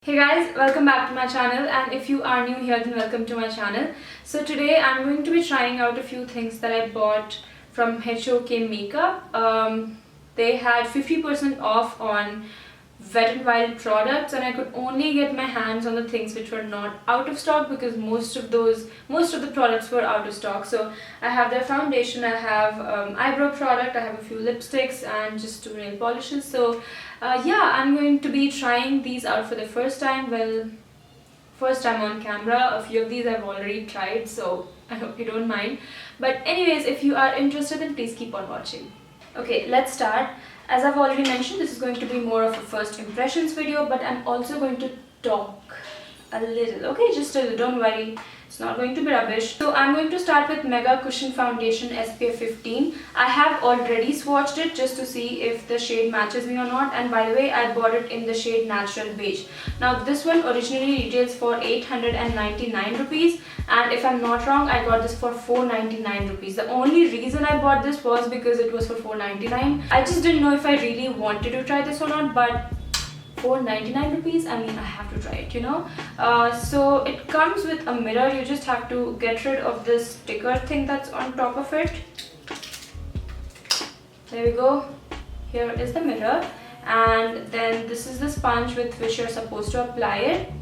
Hey guys, welcome back to my channel, and if you are new here then welcome to my channel. So today I'm going to be trying out a few things that I bought from HOK Makeup. They had 50% off on Wet n Wild products, and I could only get my hands on the things which were not out of stock because most of the products were out of stock. So I have their foundation, I have eyebrow product, I have a few lipsticks and just 2 nail polishes. So yeah, I'm going to be trying these out for the first time. Well, first time on camera. A few of these I've already tried, so I hope you don't mind. But anyways, if you are interested then please keep on watching. Okay, let's start. As I've already mentioned, this is going to be more of a first impressions video, but I'm also going to talk a little, okay? Just a little, don't worry, it's not going to be rubbish. So I'm going to start with MegaCushion Foundation SPF 15. I have already swatched it just to see if the shade matches me or not, and by the way, I bought it in the shade Natural Beige. Now this one originally retails for 899 rupees, and if I'm not wrong, I got this for 499 rupees. The only reason I bought this was because it was for 499. I just didn't know if I really wanted to try this or not, but 499 rupees, I mean, I have to try it, you know. So it comes with a mirror. You just have to get rid of this sticker thing that's on top of it. There we go. Here is the mirror, and then this is the sponge with which you're supposed to apply it.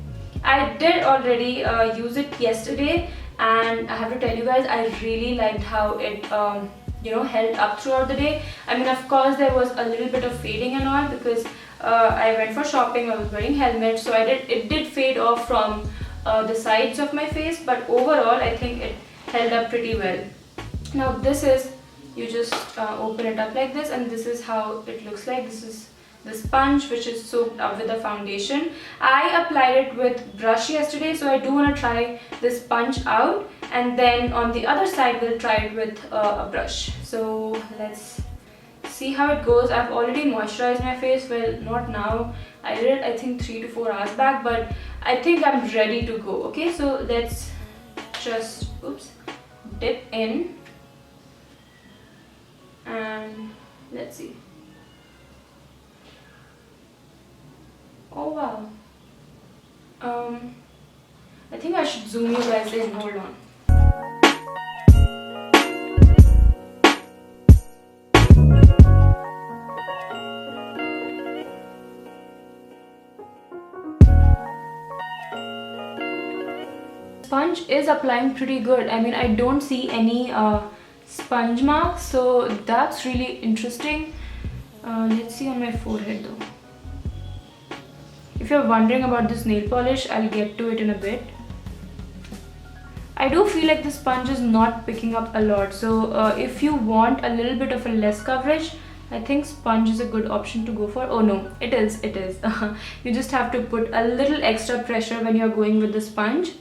I did already use it yesterday, and I have to tell you guys, I really liked how it held up throughout the day. I mean, of course there was a little bit of fading and all because I went for shopping, I was wearing helmet, so it did fade off from the sides of my face, but overall I think it held up pretty well. Now this is, you just open it up like this, and this is how it looks like. This is the sponge which is soaked up with the foundation. I applied it with brush yesterday, so I do want to try this sponge out, and then on the other side we'll try it with a brush. So let's see how it goes. I've already moisturized my face. Well, not now, I did it I think 3 to 4 hours back, but I think I'm ready to go. Okay, so let's just dip in and let's see. Oh wow, I think I should zoom you guys in. Hold on. Sponge is applying pretty good. I mean, I don't see any sponge marks, so that's really interesting. Let's see on my forehead though. If you're wondering about this nail polish, I'll get to it in a bit. I do feel like the sponge is not picking up a lot, so if you want a little bit of a less coverage, I think sponge is a good option to go for. Oh no, it is. You just have to put a little extra pressure when you're going with the sponge.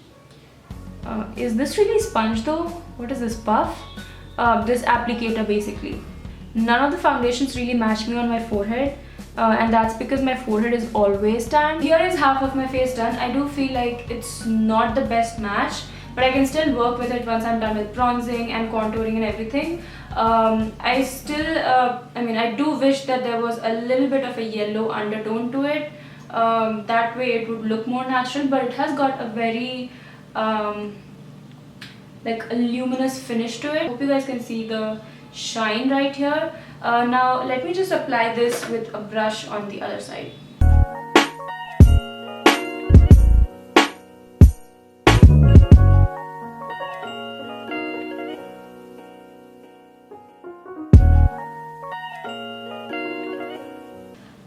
Is this really sponge though? What is this, puff? This applicator basically. None of the foundations really match me on my forehead, and that's because my forehead is always tan. Here is half of my face done. I do feel like it's not the best match, but I can still work with it once I'm done with bronzing and contouring and everything. I still, I do wish that there was a little bit of a yellow undertone to it. That way it would look more natural, but it has got a very like a luminous finish to it. Hope you guys can see the shine right here. Now let me just apply this with a brush on the other side.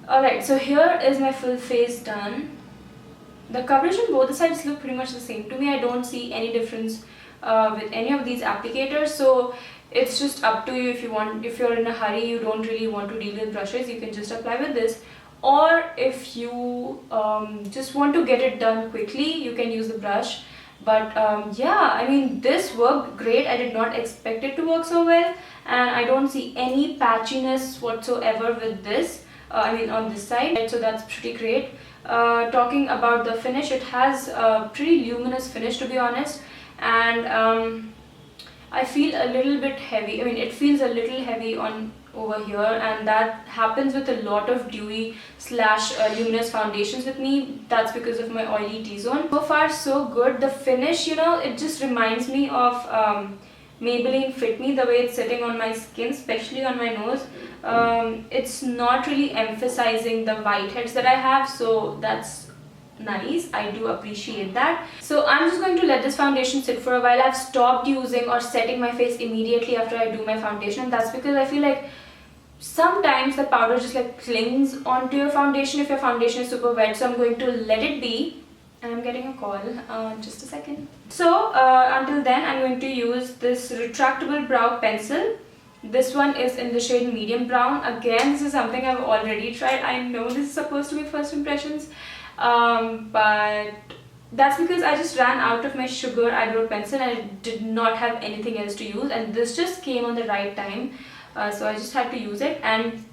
Alright, so here is my full face done. The coverage on both the sides look pretty much the same to me. I don't see any difference with any of these applicators, so it's just up to you. If you're in a hurry, you don't really want to deal with brushes, you can just apply with this, or if you just want to get it done quickly, you can use the brush. But yeah, I mean, this worked great. I did not expect it to work so well, and I don't see any patchiness whatsoever with this. On this side, so that's pretty great. Talking about the finish, it has a pretty luminous finish, to be honest, and I feel a little bit heavy. I mean, it feels a little heavy on over here, and that happens with a lot of dewy slash luminous foundations with me. That's because of my oily T-zone. So far so good. The finish, you know, it just reminds me of Maybelline Fit Me, the way it's sitting on my skin, especially on my nose. It's not really emphasizing the whiteheads that I have, so that's nice. I do appreciate that. So I'm just going to let this foundation sit for a while. I've stopped using or setting my face immediately after I do my foundation. That's because I feel like sometimes the powder just like clings onto your foundation if your foundation is super wet. So I'm going to let it be. And I'm getting a call. Just a second. So until then, I'm going to use this retractable brow pencil. This one is in the shade medium brown. Again, this is something I've already tried. I know this is supposed to be first impressions, but that's because I just ran out of my sugar eyebrow pencil and I did not have anything else to use, and this just came on the right time, so I just had to use it. And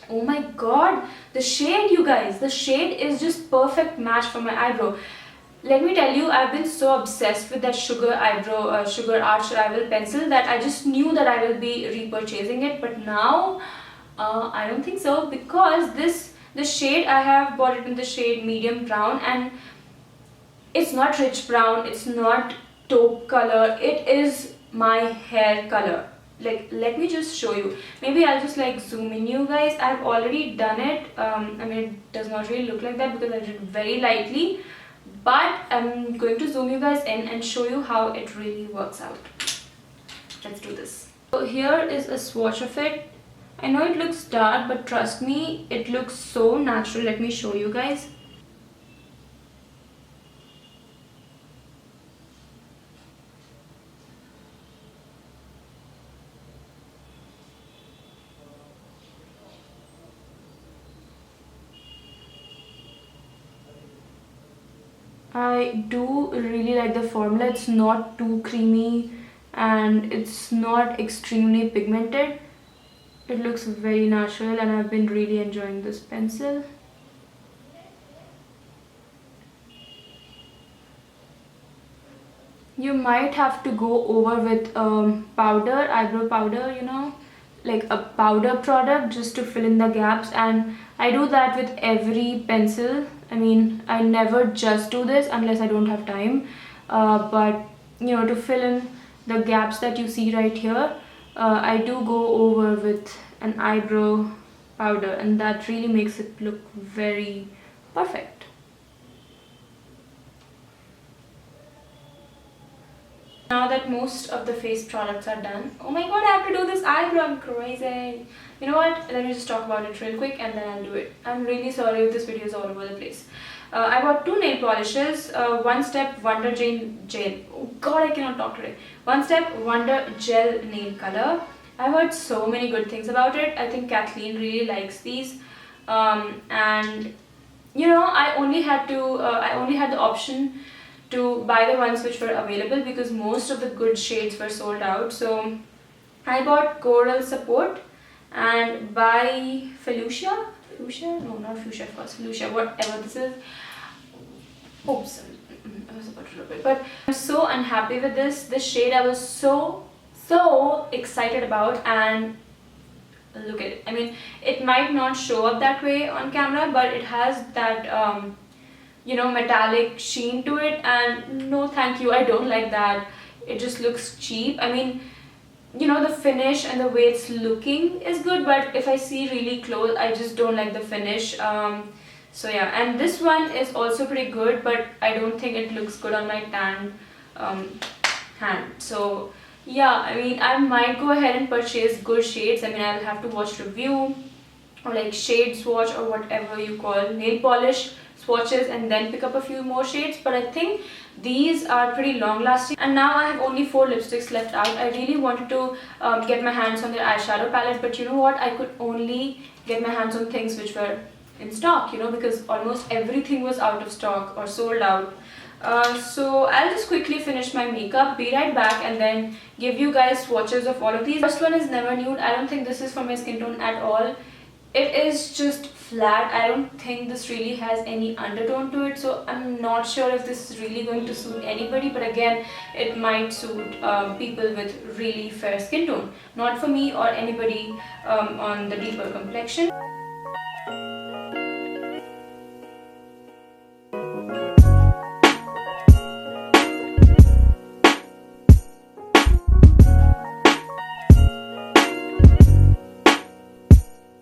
oh my god, the shade, you guys, the shade is just perfect match for my eyebrow. Let me tell you, I've been so obsessed with that sugar eyebrow, sugar arch rival pencil that I just knew that I will be repurchasing it. But now, I don't think so, because the shade I have bought it in the shade medium brown, and it's not rich brown, it's not taupe color, it is my hair color. Like, let me just show you. Maybe I'll just like zoom in, you guys. I've already done it. I mean, it does not really look like that because I did it very lightly, but I'm going to zoom you guys in and show you how it really works out. Let's do this. So here is a swatch of it. I know it looks dark, but trust me, it looks so natural. Let me show you guys. I do really like the formula. It's not too creamy and it's not extremely pigmented. It looks very natural and I've been really enjoying this pencil. You might have to go over with powder, eyebrow powder, you know, like a powder product just to fill in the gaps, and I do that with every pencil. I mean, I never just do this unless I don't have time, but you know, to fill in the gaps that you see right here, I do go over with an eyebrow powder, and that really makes it look very perfect. Now that most of the face products are done, oh my god, I have to do this eyebrow, I'm crazy. You know what, let me just talk about it real quick and then I'll do it. I'm really sorry if this video is all over the place. I bought two nail polishes, One Step Wonder Gel, oh god, I cannot talk today. One Step Wonder Gel Nail Color. I've heard so many good things about it. I think Kathleen really likes these, and you know, I only had the option to buy the ones which were available because most of the good shades were sold out. So I bought Coral Support and by Feluschia, no, not Fuchsia, of course, Feluschia, whatever this is. Oops, I was about to rub it, but I'm so unhappy with this shade. I was so excited about, and look at it. I mean, it might not show up that way on camera, but it has that you know, metallic sheen to it, and no thank you, I don't like that. It just looks cheap. I mean, you know, the finish and the way it's looking is good, but if I see really close, I just don't like the finish. So yeah, and this one is also pretty good, but I don't think it looks good on my tan hand. So yeah, I mean, I might go ahead and purchase good shades. I mean, I'll have to watch review or like shade swatch or whatever you call nail polish swatches and then pick up a few more shades, but I think these are pretty long lasting. And now I have only 4 lipsticks left out. I really wanted to get my hands on their eyeshadow palette, but you know what, I could only get my hands on things which were in stock, you know, because almost everything was out of stock or sold out. So I'll just quickly finish my makeup, be right back, and then give you guys swatches of all of these. First one is Never Nude. I don't think this is for my skin tone at all. it is just flat. I don't think this really has any undertone to it, so I'm not sure if this is really going to suit anybody, but again, it might suit people with really fair skin tone. Not for me or anybody on the deeper complexion.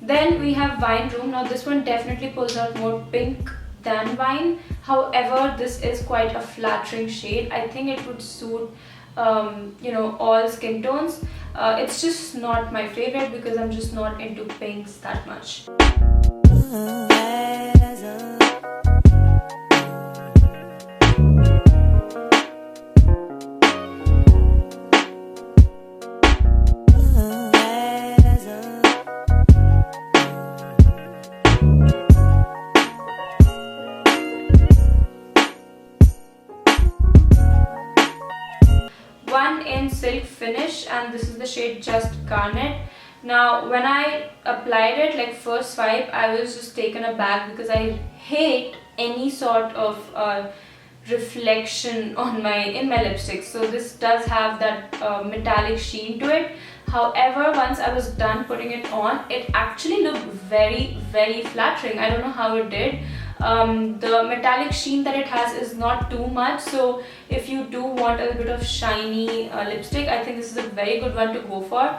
Then we have Wine Room. Now this one definitely pulls out more pink than wine. However, this is quite a flattering shade. I think it would suit you know, all skin tones. It's just not my favorite because I'm just not into pinks that much. One in Silk Finish, and this is the shade Just Garnet. Now when I applied it, like first swipe, I was just taken aback because I hate any sort of reflection on in my lipstick. So this does have that metallic sheen to it. However, once I was done putting it on, it actually looked very, very flattering. I don't know how it did. The metallic sheen that it has is not too much, so if you do want a little bit of shiny lipstick, I think this is a very good one to go for.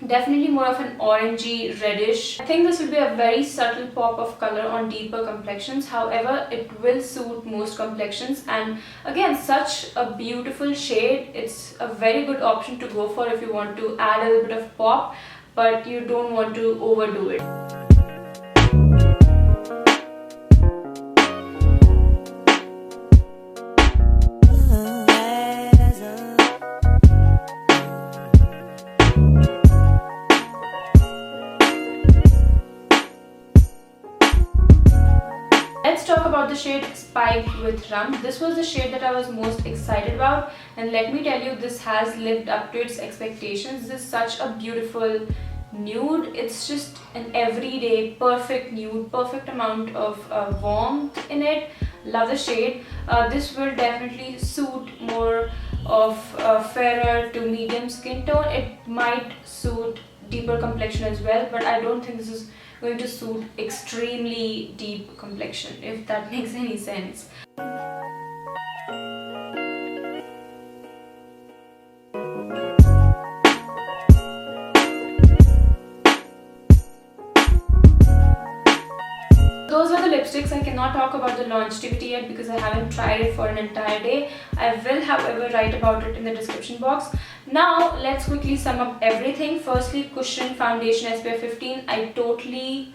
Definitely more of an orangey reddish. I think this will be a very subtle pop of color on deeper complexions. However, it will suit most complexions, and again, such a beautiful shade. It's a very good option to go for if you want to add a little bit of pop, but you don't want to overdo it. Let's talk about the shade Spiked with Rum. This was the shade that I was most excited about, and let me tell you, this has lived up to its expectations. This is such a beautiful nude. It's just an everyday perfect nude, perfect amount of warmth in it. Love the shade. This will definitely suit more of fairer to medium skin tone. It might suit deeper complexion as well, but I don't think this is going to suit extremely deep complexion, if that makes any sense. Those are the lipsticks. I cannot talk about the longevity yet because I haven't tried it for an entire day. I will, however, write about it in the description box. Now let's quickly sum up everything. Firstly, Cushion Foundation SPF 15. I totally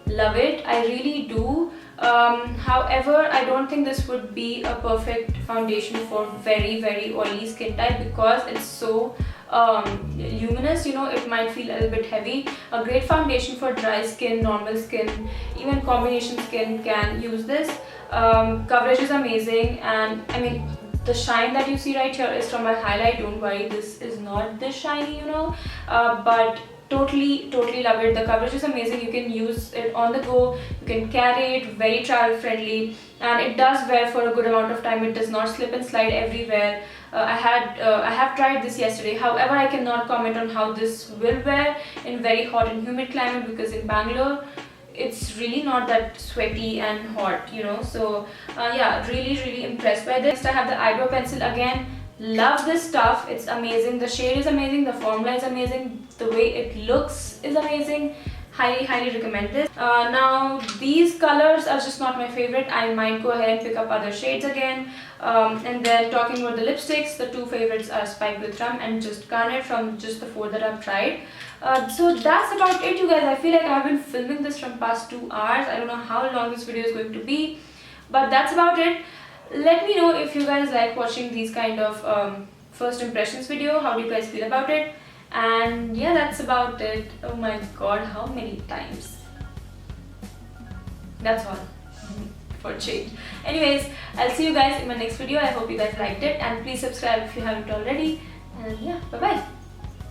love it. I really do. However, I don't think this would be a perfect foundation for very, very oily skin type because it's so luminous, you know, it might feel a little bit heavy. A great foundation for dry skin, normal skin, even combination skin can use this. Coverage is amazing, and I mean, the shine that you see right here is from my highlight. Don't worry, this is not this shiny, you know, but totally love it. The coverage is amazing. You can use it on the go, you can carry it, very travel friendly, and it does wear for a good amount of time. It does not slip and slide everywhere. I have tried this yesterday. However, I cannot comment on how this will wear in very hot and humid climate because in Bangalore it's really not that sweaty and hot, you know. So yeah, really impressed by this. Next, I have the eyebrow pencil. Again, love this stuff. It's amazing. The shade is amazing, the formula is amazing, the way it looks is amazing. Highly recommend this. Now these colors are just not my favorite. I might go ahead and pick up other shades again. And then talking about the lipsticks, the two favorites are Spiked with Rum and Just Garnet from just the 4 that I've tried. So that's about it, you guys. I feel like I've been filming this from past 2 hours. I don't know how long this video is going to be, but that's about it. Let me know if you guys like watching these kind of first impressions video. How do you guys feel about it? And yeah, that's about it. Oh my god, how many times? That's all for change. Anyways, I'll see you guys in my next video. I hope you guys liked it, and please subscribe if you haven't already. And yeah, bye bye.